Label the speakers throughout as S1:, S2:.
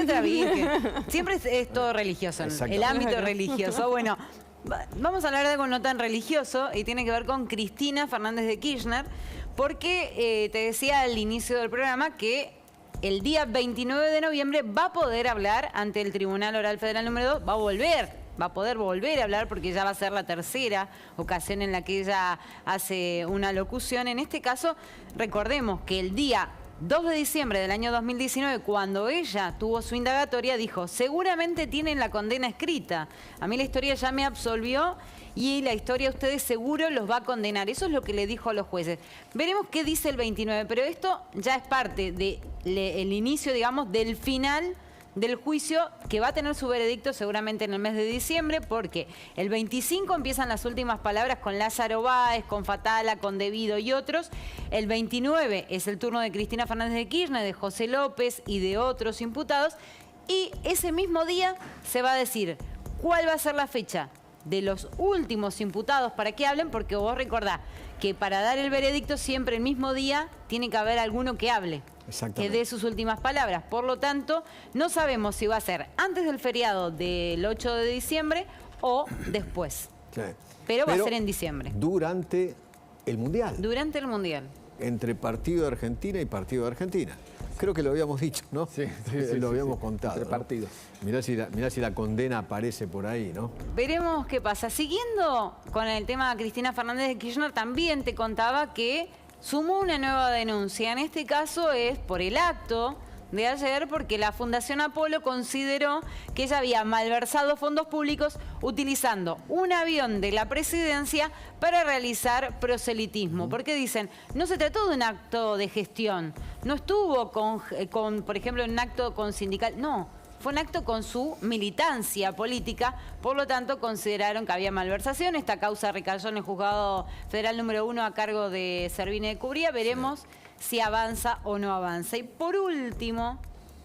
S1: letra virgen. Siempre es todo religioso, el ámbito religioso. Bueno, vamos a hablar de algo no tan religioso y tiene que ver con Cristina Fernández de Kirchner, porque te decía al inicio del programa que el día 29 de noviembre va a poder hablar ante el Tribunal Oral Federal número 2, va a poder volver a hablar porque ya va a ser la tercera ocasión en la que ella hace una locución. En este caso, recordemos que el día 2 de diciembre del año 2019, cuando ella tuvo su indagatoria, dijo, seguramente tienen la condena escrita. A mí la historia ya me absolvió y la historia a ustedes seguro los va a condenar. Eso es lo que le dijo a los jueces. Veremos qué dice el 29, pero esto ya es parte del inicio, digamos, del final del juicio, que va a tener su veredicto seguramente en el mes de diciembre, porque el 25 empiezan las últimas palabras con Lázaro Báez, con Fatala, con Devido y otros. El 29 es el turno de Cristina Fernández de Kirchner, de José López y de otros imputados. Y ese mismo día se va a decir cuál va a ser la fecha de los últimos imputados para que hablen, porque vos recordás que para dar el veredicto siempre el mismo día tiene que haber alguno que hable, que dé sus últimas palabras. Por lo tanto, no sabemos si va a ser antes del feriado del 8 de diciembre o después. Sí. Pero va a ser en diciembre.
S2: Durante el Mundial.
S1: Durante el Mundial.
S2: Entre partido de Argentina y partido de Argentina. Creo que lo habíamos dicho, ¿no? Sí, lo habíamos contado. Entre partidos. Mirá si la condena aparece por ahí, ¿no?
S1: Veremos qué pasa. Siguiendo con el tema de Cristina Fernández de Kirchner, también te contaba que sumó una nueva denuncia. En este caso es por el acto de ayer, porque la Fundación Apolo consideró que ella había malversado fondos públicos utilizando un avión de la presidencia para realizar proselitismo. Porque dicen, no se trató de un acto de gestión, no estuvo con por ejemplo, un acto con sindical, no. Fue un acto con su militancia política, por lo tanto consideraron que había malversación. Esta causa recayó en el Juzgado Federal número 1 a cargo de Servine de Cubría. Veremos si avanza o no avanza. Y por último,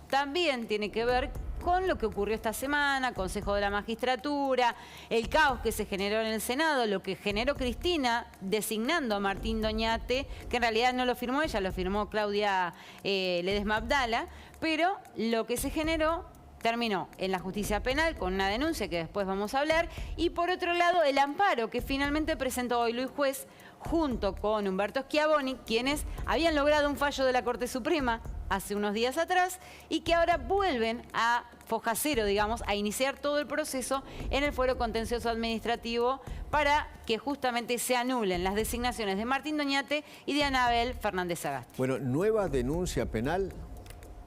S1: también tiene que ver con lo que ocurrió esta semana, Consejo de la Magistratura, el caos que se generó en el Senado, lo que generó Cristina designando a Martín Doñate, que en realidad no lo firmó ella, lo firmó Claudia Ledesma Abdala, pero lo que se generó terminó en la justicia penal con una denuncia que después vamos a hablar, y por otro lado el amparo que finalmente presentó hoy Luis Juez junto con Humberto Schiavoni, quienes habían logrado un fallo de la Corte Suprema hace unos días atrás y que ahora vuelven a foja cero, digamos, a iniciar todo el proceso en el fuero contencioso administrativo para que justamente se anulen las designaciones de Martín Doñate y de Anabel Fernández Sagasti.
S2: Bueno, nueva denuncia penal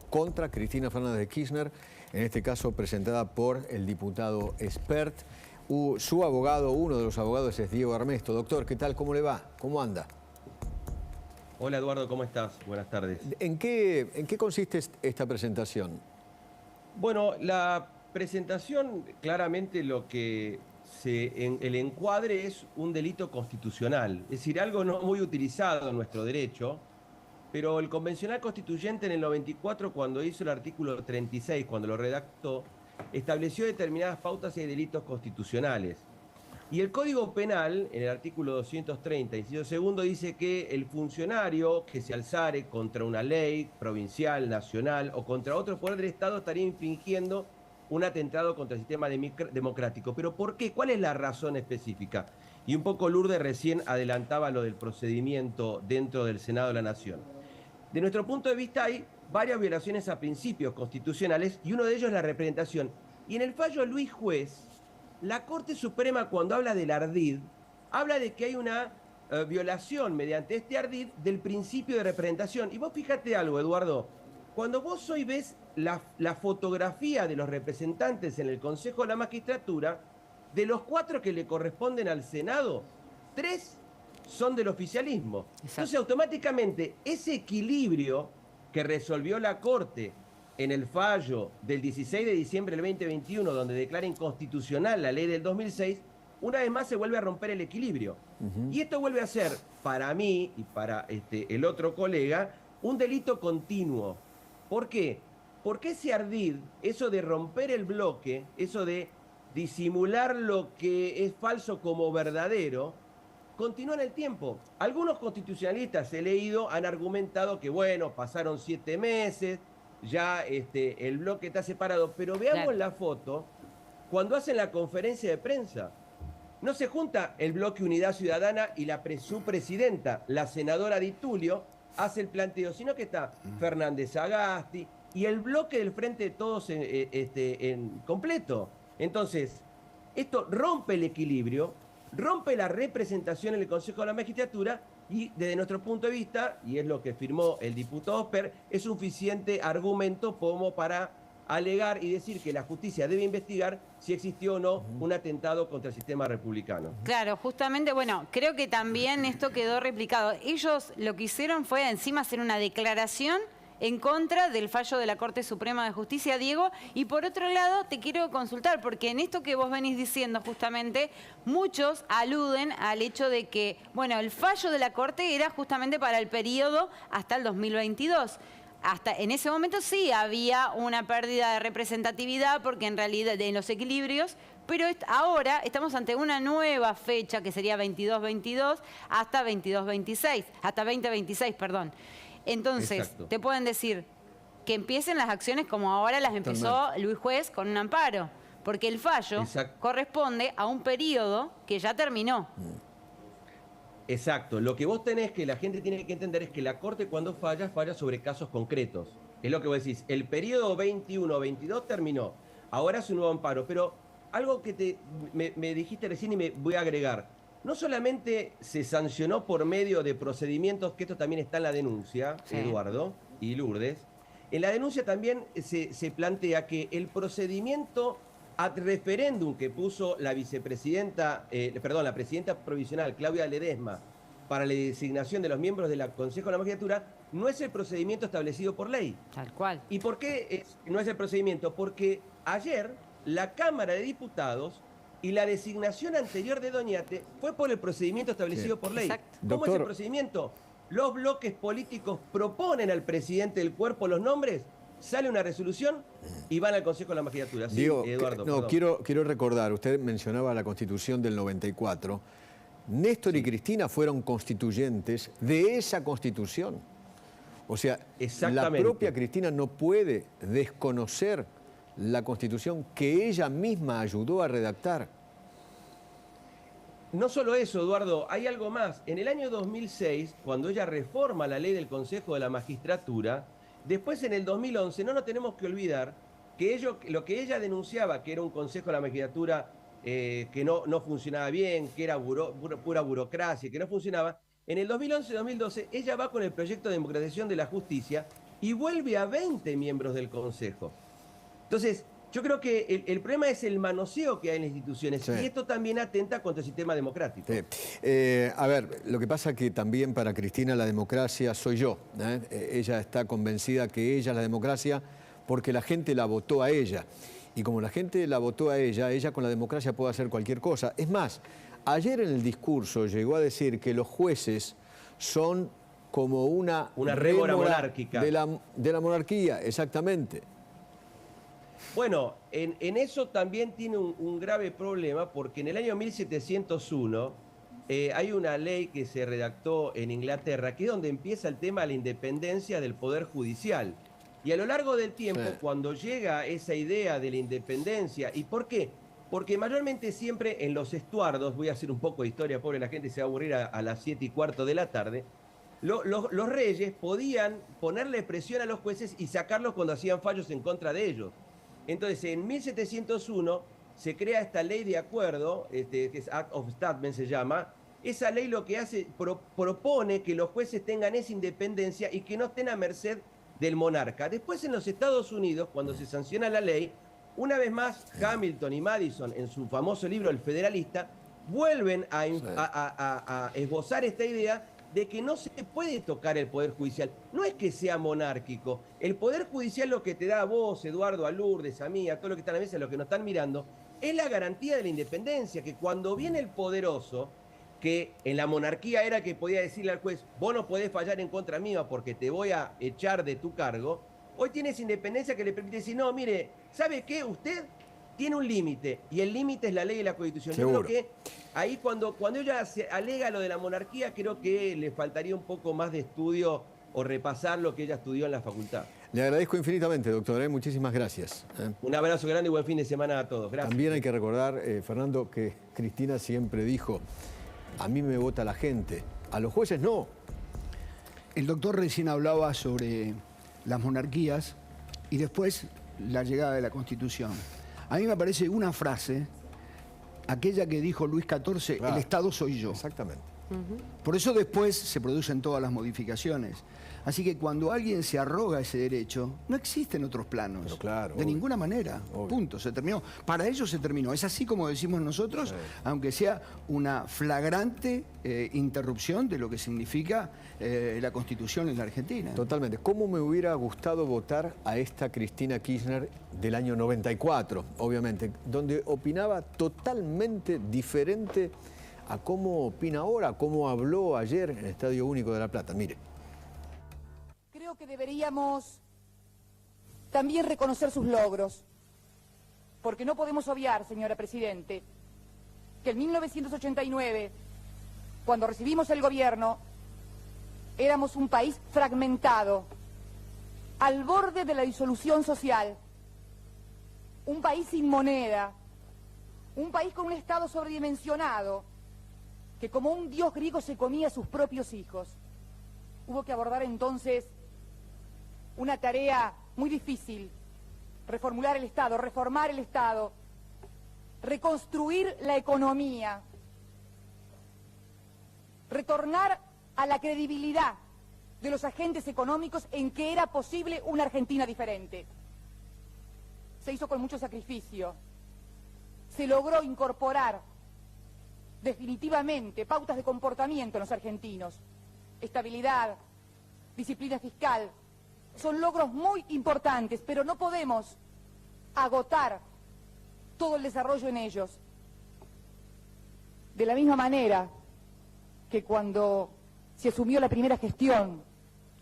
S2: contra Cristina Fernández de Kirchner, en este caso presentada por el diputado Espert. Su abogado, uno de los abogados, es Diego Armesto. Doctor, ¿qué tal? ¿Cómo le va? ¿Cómo anda?
S3: Hola Eduardo, ¿cómo estás? Buenas tardes.
S2: ¿En qué consiste esta presentación?
S3: Bueno, la presentación, claramente lo que el encuadre es un delito constitucional, es decir, algo no muy utilizado en nuestro derecho, pero el convencional constituyente en el 94, cuando hizo el artículo 36, cuando lo redactó, estableció determinadas pautas y delitos constitucionales. Y el Código Penal, en el artículo 230, inciso segundo, dice que el funcionario que se alzare contra una ley provincial, nacional o contra otro poder del Estado estaría infringiendo un atentado contra el sistema democrático. ¿Pero por qué? ¿Cuál es la razón específica? Y un poco Lourdes recién adelantaba lo del procedimiento dentro del Senado de la Nación. De nuestro punto de vista hay varias violaciones a principios constitucionales y uno de ellos es la representación. Y en el fallo Luis Juez, la Corte Suprema, cuando habla del ardid, habla de que hay una violación mediante este ardid del principio de representación. Y vos fíjate algo, Eduardo, cuando vos hoy ves la fotografía de los representantes en el Consejo de la Magistratura, de los 4 que le corresponden al Senado, 3 son del oficialismo. Exacto. Entonces, automáticamente, ese equilibrio que resolvió la Corte en el fallo del 16 de diciembre del 2021, donde declara inconstitucional la ley del 2006, una vez más se vuelve a romper el equilibrio. Y esto vuelve a ser, para mí y para el otro colega, un delito continuo. ¿Por qué? Porque ese ardid, eso de romper el bloque, eso de disimular lo que es falso como verdadero, continúa en el tiempo. Algunos constitucionalistas, he leído, han argumentado que, bueno, pasaron 7 meses, ya el bloque está separado. Pero veamos
S1: Claro.
S3: la foto cuando hacen la conferencia de prensa. No se junta el bloque Unidad Ciudadana y su presidenta, la senadora Di Tulio, hace el planteo, sino que está Fernández Agasti y el bloque del Frente de Todos en completo. Entonces, esto rompe el equilibrio, rompe la representación en el Consejo de la Magistratura y desde nuestro punto de vista, y es lo que firmó el diputado Osper, es suficiente argumento como para alegar y decir que la justicia debe investigar si existió o no un atentado contra el sistema republicano.
S1: Claro, justamente, bueno, creo que también esto quedó replicado. Ellos lo que hicieron fue encima hacer una declaración en contra del fallo de la Corte Suprema de Justicia, Diego, y por otro lado te quiero consultar, porque en esto que vos venís diciendo justamente, muchos aluden al hecho de que, bueno, el fallo de la Corte era justamente para el periodo hasta el 2022. Hasta en ese momento sí había una pérdida de representatividad porque en realidad de los equilibrios, pero ahora estamos ante una nueva fecha que sería 22-22 hasta 22-26, hasta 20-26, perdón. Entonces,
S3: Exacto.
S1: te pueden decir que empiecen las acciones como ahora las empezó Luis Juez con un amparo, porque el fallo
S3: Exacto.
S1: corresponde a un periodo que ya terminó.
S3: Exacto. Lo que vos tenés que la gente tiene que entender es que la Corte cuando falla, falla sobre casos concretos. Es lo que vos decís. El periodo 21-22 terminó. Ahora es un nuevo amparo. Pero algo que me dijiste recién y me voy a agregar. No solamente se sancionó por medio de procedimientos, que esto también está en la denuncia,
S1: Sí.
S3: Eduardo y Lourdes. En la denuncia también se plantea que el procedimiento ad referéndum que puso la vicepresidenta, la presidenta provisional, Claudia Ledesma, para la designación de los miembros del Consejo de la Magistratura, no es el procedimiento establecido por ley.
S1: Tal cual.
S3: ¿Y por qué no es el procedimiento? Porque ayer la Cámara de Diputados y la designación anterior de Doñate fue por el procedimiento establecido por ley.
S1: Exacto.
S3: ¿Cómo es
S2: Doctor.
S3: el procedimiento? Los bloques políticos proponen al presidente del cuerpo los nombres, sale una resolución y van al Consejo de la Magistratura. Sí,
S2: Digo,
S3: Eduardo.
S2: no,
S3: perdón.
S2: quiero recordar, usted mencionaba la Constitución del 94. Néstor y Cristina fueron constituyentes de esa Constitución. O sea, la
S3: Exactamente.
S2: propia Cristina no puede desconocer la Constitución que ella misma ayudó a redactar.
S3: No solo eso, Eduardo, hay algo más. En el año 2006, cuando ella reforma la ley del Consejo de la Magistratura, después en el 2011, no nos tenemos que olvidar que lo que ella denunciaba, que era un Consejo de la Magistratura que no funcionaba bien, que era pura burocracia, que no funcionaba, en el 2011-2012 ella va con el proyecto de democratización de la justicia y vuelve a 20 miembros del Consejo. Entonces, yo creo que el problema es el manoseo que hay en las instituciones,
S2: Sí.
S3: y esto también atenta contra el sistema democrático.
S2: Sí. A ver, lo que pasa que también para Cristina la democracia soy yo. Ella está convencida que ella es la democracia porque la gente la votó a ella. Y como la gente la votó a ella con la democracia puede hacer cualquier cosa. Es más, ayer en el discurso llegó a decir que los jueces son como una
S3: rémora
S2: rémora
S3: monárquica.
S2: de la monarquía, exactamente.
S3: Bueno, en eso también tiene un grave problema, porque en el año 1701 hay una ley que se redactó en Inglaterra, que es donde empieza el tema de la independencia del Poder Judicial. Y a lo largo del tiempo,
S2: Sí.
S3: cuando llega esa idea de la independencia, ¿y por qué? Porque mayormente siempre en los estuardos, voy a hacer un poco de historia, pobre la gente se va a aburrir a las 7:15 de la tarde, los reyes podían ponerle presión a los jueces y sacarlos cuando hacían fallos en contra de ellos. Entonces, en 1701 se crea esta ley de acuerdo, que es Act of Statment se llama. Esa ley lo que hace, propone que los jueces tengan esa independencia y que no estén a merced del monarca. Después, en los Estados Unidos, cuando se sanciona la ley, una vez más, Hamilton y Madison, en su famoso libro El Federalista, vuelven a esbozar esta idea de que no se puede tocar el Poder Judicial. No es que sea monárquico. El Poder Judicial lo que te da a vos, Eduardo, a Lourdes, a mí, a todos los que están a la mesa, a los que nos están mirando, es la garantía de la independencia, que cuando viene el poderoso, que en la monarquía era que podía decirle al juez, vos no podés fallar en contra mía porque te voy a echar de tu cargo, hoy tiene esa independencia que le permite decir, no, mire, ¿sabe qué? Usted tiene un límite, y el límite es la ley y la Constitución.
S2: Seguro.
S3: Yo creo que ahí cuando ella se alega lo de la monarquía, creo que le faltaría un poco más de estudio o repasar lo que ella estudió en la facultad.
S2: Le agradezco infinitamente, doctor. Muchísimas gracias.
S3: Un abrazo grande y buen fin de semana a todos. Gracias.
S2: También hay que recordar, Fernando, que Cristina siempre dijo, a mí me vota la gente, a los jueces no.
S4: El doctor recién hablaba sobre las monarquías y después la llegada de la Constitución. A mí me parece una frase, aquella que dijo Luis XIV,
S2: Claro.
S4: el Estado soy yo.
S2: Exactamente.
S4: Por eso después se producen todas las modificaciones. Así que cuando alguien se arroga ese derecho, no existen otros planos.
S2: Pero claro,
S4: de
S2: obvio.
S4: ninguna manera.
S2: Obvio.
S4: Punto. Se terminó. Para ellos se terminó. Es así como decimos nosotros,
S2: Sí.
S4: aunque sea una flagrante interrupción de lo que significa la Constitución en la Argentina.
S2: Totalmente. ¿Cómo me hubiera gustado votar a esta Cristina Kirchner del año 94, obviamente, donde opinaba totalmente diferente a cómo opina ahora, cómo habló ayer en el Estadio Único de La Plata? Mire.
S5: Creo que deberíamos también reconocer sus logros, porque no podemos obviar, señora Presidente, que en 1989, cuando recibimos el gobierno, éramos un país fragmentado, al borde de la disolución social, un país sin moneda, un país con un Estado sobredimensionado, que como un dios griego se comía a sus propios hijos. Hubo que abordar entonces una tarea muy difícil, reformular el Estado, reformar el Estado, reconstruir la economía, retornar a la credibilidad de los agentes económicos en que era posible una Argentina diferente. Se hizo con mucho sacrificio, se logró incorporar definitivamente pautas de comportamiento en los argentinos, estabilidad, disciplina fiscal, son logros muy importantes, pero no podemos agotar todo el desarrollo en ellos. De la misma manera que cuando se asumió la primera gestión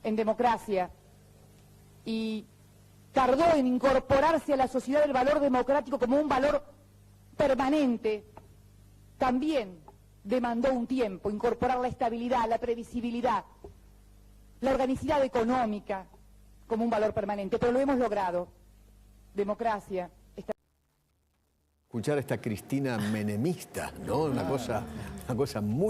S5: en democracia y tardó en incorporarse a la sociedad el valor democrático como un valor permanente, también demandó un tiempo incorporar la estabilidad, la previsibilidad, la organicidad económica como un valor permanente, pero lo hemos logrado. Democracia.
S2: Escuchar a esta Cristina menemista, ¿no? Una cosa muy